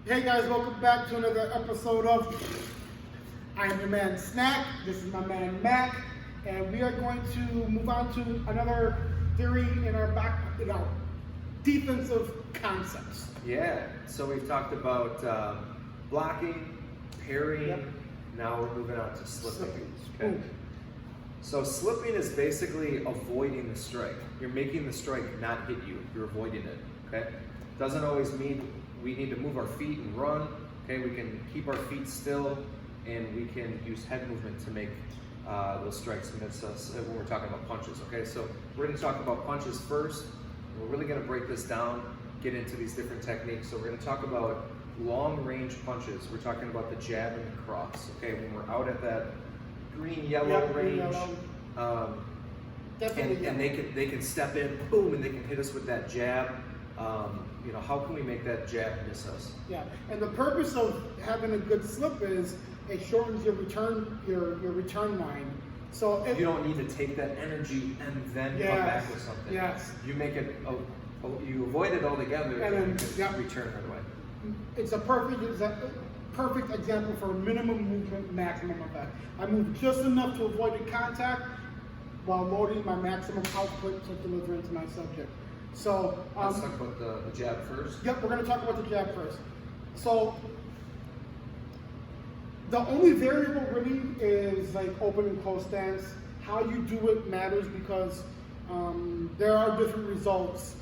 Hey guys, welcome back to another episode of I Am Your Man Snack. This is my man Mac, and we are going to move on to another theory in our defensive concepts. Yeah, so we've talked about blocking, parrying, Yep. Now we're moving on to slipping. Okay. Ooh. So slipping is basically avoiding the strike. You're making the strike not hit you, you're avoiding it, okay? Doesn't always mean we need to move our feet and run, okay? We can keep our feet still and we can use head movement to make those strikes miss us when we're talking about punches, okay? So we're gonna talk about punches first. We're really gonna break this down, get into these different techniques. So we're gonna talk about long range punches. We're talking about the jab and the cross, okay? When we're out at that green-yellow range, and they can step in, boom, and they can hit us with that jab. You know, how can we make that jab miss us? Yeah, and the purpose of having a good slip is it shortens your return line. So You don't need to take that energy and then come back with something. Yes. You make it, you avoid it altogether And then, you can return right away. It's a perfect example for minimum movement, maximum effect. I move just enough to avoid the contact while loading my maximum output to deliver into my subject. So Let's talk about the jab first. Yep, we're going to talk about the jab first. So the only variable really is like open and close stance. How you do it matters because there are different results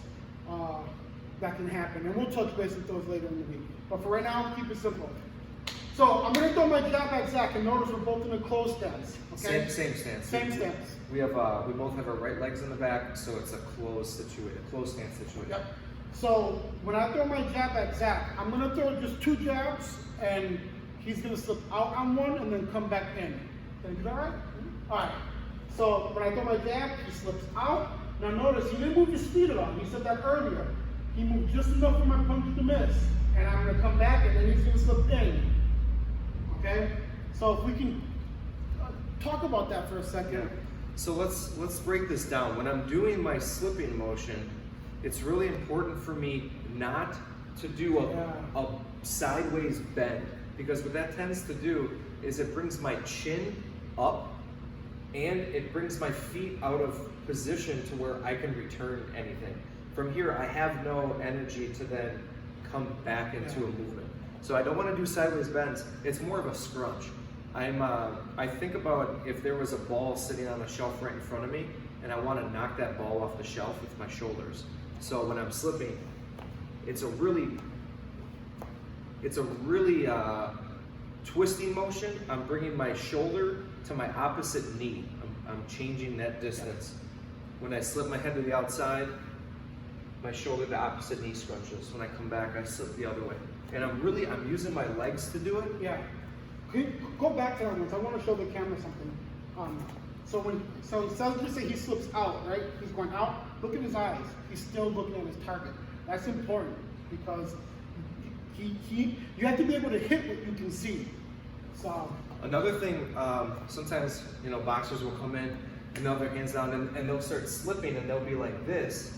that can happen, and we'll touch base with those later in the week. But for right now, keep it simple. So I'm going to throw my jab at Zach, and notice we're both in a closed stance. Okay? Same stance. Same stance. We both have our right legs in the back, so it's a closed stance situation. Yep. So when I throw my jab at Zach, I'm going to throw just two jabs, and he's going to slip out on one and then come back in. Can I do that right? All right. So when I throw my jab, he slips out. Now notice he didn't move his feet at all. He said that earlier. He moved just enough for my punch to miss, and I'm going to come back, and then he's going to slip in. Okay. So if we can talk about that for a second. Yeah. So let's break this down. When I'm doing my slipping motion, it's really important for me not to do a sideways bend, because what that tends to do is it brings my chin up and it brings my feet out of position to where I can return anything. From here, I have no energy to then come back into a movement. So I don't want to do sideways bends. It's more of a scrunch. I think about if there was a ball sitting on a shelf right in front of me, and I want to knock that ball off the shelf with my shoulders. So when I'm slipping, it's a really twisting motion. I'm bringing my shoulder to my opposite knee. I'm changing that distance. When I slip my head to the outside, my shoulder to the opposite knee scrunches. When I come back, I slip the other way. And I'm using my legs to do it. Yeah. Go back to that once. I want to show the camera something. So let's say he slips out, right? He's going out. Look at his eyes. He's still looking at his target. That's important because you have to be able to hit what you can see. So another thing, sometimes boxers will come in and they'll have their hands down and they'll start slipping and they'll be like this.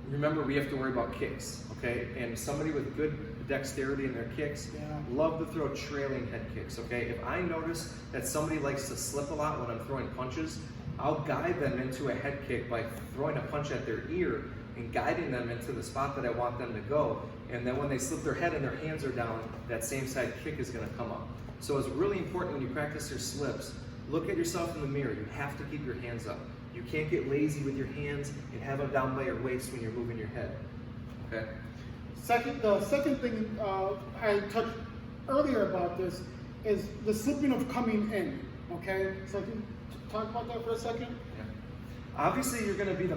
Remember, we have to worry about kicks, okay? And somebody with good dexterity in their kicks love to throw trailing head kicks, okay? If I notice that somebody likes to slip a lot when I'm throwing punches, I'll guide them into a head kick by throwing a punch at their ear and guiding them into the spot that I want them to go. And then when they slip their head and their hands are down, that same side kick is gonna come up. So it's really important when you practice your slips, look at yourself in the mirror. You have to keep your hands up. You can't get lazy with your hands and have them down by your waist when you're moving your head, okay? The second thing I touched earlier about this is the slipping of coming in, okay? So can you talk about that for a second? Yeah. Obviously, you're gonna be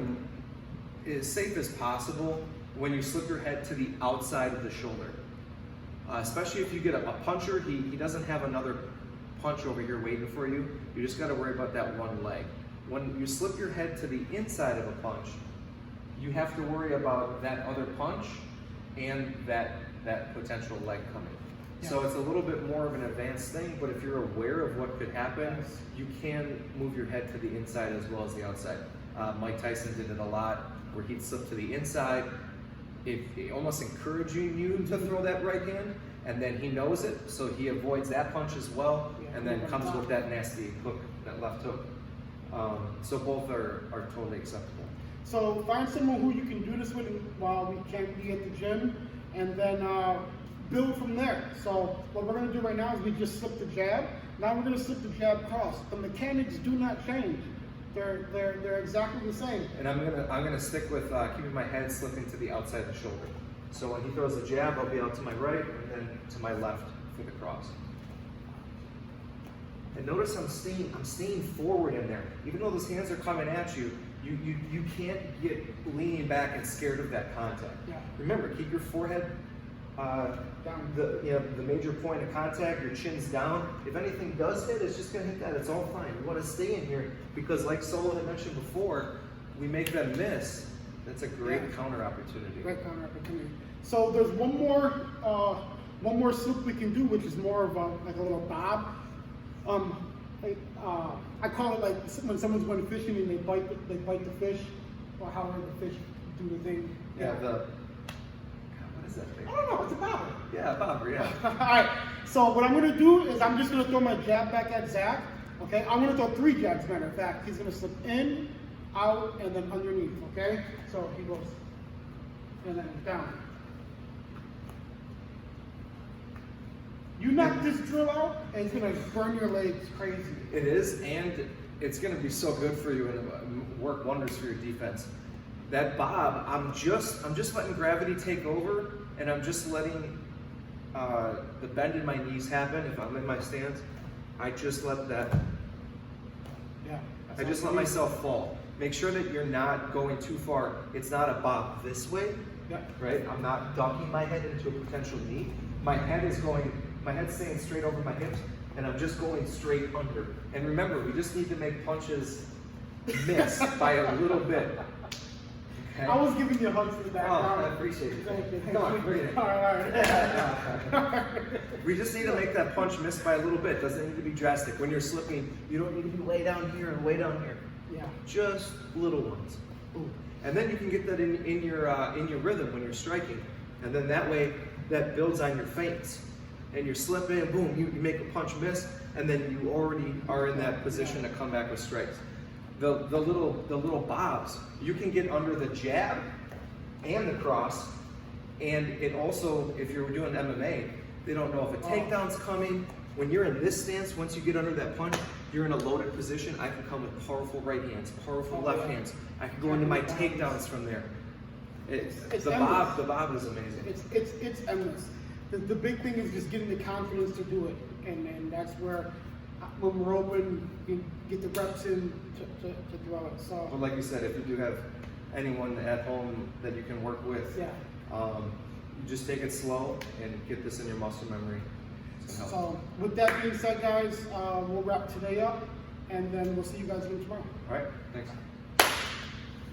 as safe as possible when you slip your head to the outside of the shoulder. Especially if you get a puncher, he doesn't have another punch over here waiting for you. You just gotta worry about that one leg. When you slip your head to the inside of a punch, you have to worry about that other punch and that potential leg coming. Yeah. So it's a little bit more of an advanced thing, but if you're aware of what could happen, you can move your head to the inside as well as the outside. Mike Tyson did it a lot, where he'd slip to the inside, almost encouraging you to throw that right hand, and then he knows it, so he avoids that punch as well, and then comes with that nasty hook, that left hook. So both are totally acceptable. So find someone who you can do this with while we can't be at the gym, and then build from there. So what we're going to do right now is we just slip the jab. Now we're going to slip the jab cross. The mechanics do not change. They're exactly the same. And I'm gonna stick with keeping my head slipping to the outside of the shoulder. So when he throws the jab, I'll be out to my right and then to my left for the cross. And notice I'm staying forward in there. Even though those hands are coming at you, you can't get leaning back and scared of that contact. Yeah. Remember, keep your forehead Down. the major point of contact, your chin's down. If anything does hit, it's just gonna hit that. It's all fine. We want to stay in here because, like Solo had mentioned before, we make them miss. That's a great counter opportunity. Great counter opportunity. So there's one more slip we can do, which is more of like a little bob. I call it like when someone's going fishing and they bite the fish, or however the fish do the thing. Yeah. What is that thing? I don't know. It's a bobber. Yeah, bobber. Yeah. All right. So what I'm going to do is I'm just going to throw my jab back at Zach. Okay. I'm going to throw 3 jabs. Matter of fact, he's going to slip in, out, and then underneath. Okay. So he goes, and then down. You knock this drill out, and it's gonna burn your legs crazy. It is, and it's going to be so good for you and work wonders for your defense. That bob, I'm just letting gravity take over, and I'm just letting the bend in my knees happen. If I'm in my stance, I just let that. Yeah. I just let myself fall. Make sure that you're not going too far. It's not a bob this way, Yeah. right? I'm not ducking my head into a potential knee. My head's staying straight over my hips, and I'm just going straight under. And remember, we just need to make punches miss by a little bit. Okay? I was giving you hugs in the Oh, background. I appreciate it. Thank you. Come on, bring it in. All right. We just need to make that punch miss by a little bit. Doesn't need to be drastic. When you're slipping, you don't need to be way down here and way down here. Yeah. Just little ones. Ooh. And then you can get that in your rhythm when you're striking. And then that way, that builds on your feints. And you're slipping, boom, you make a punch miss, and then you already are in that position to come back with strikes. The little bobs, you can get under the jab and the cross, and it also, if you're doing MMA, they don't know if a takedown's coming. When you're in this stance, once you get under that punch, you're in a loaded position. I can come with powerful right hands, powerful left hands. I can go into my takedowns from there. The bob is amazing. It's endless. The big thing is just getting the confidence to do it, and that's where when we're open, you get the reps in to throw it. So, but like you said, if you do have anyone at home that you can work with, yeah. You just take it slow and get this in your muscle memory. So with that being said, guys, we'll wrap today up, and then we'll see you guys again tomorrow. All right, thanks.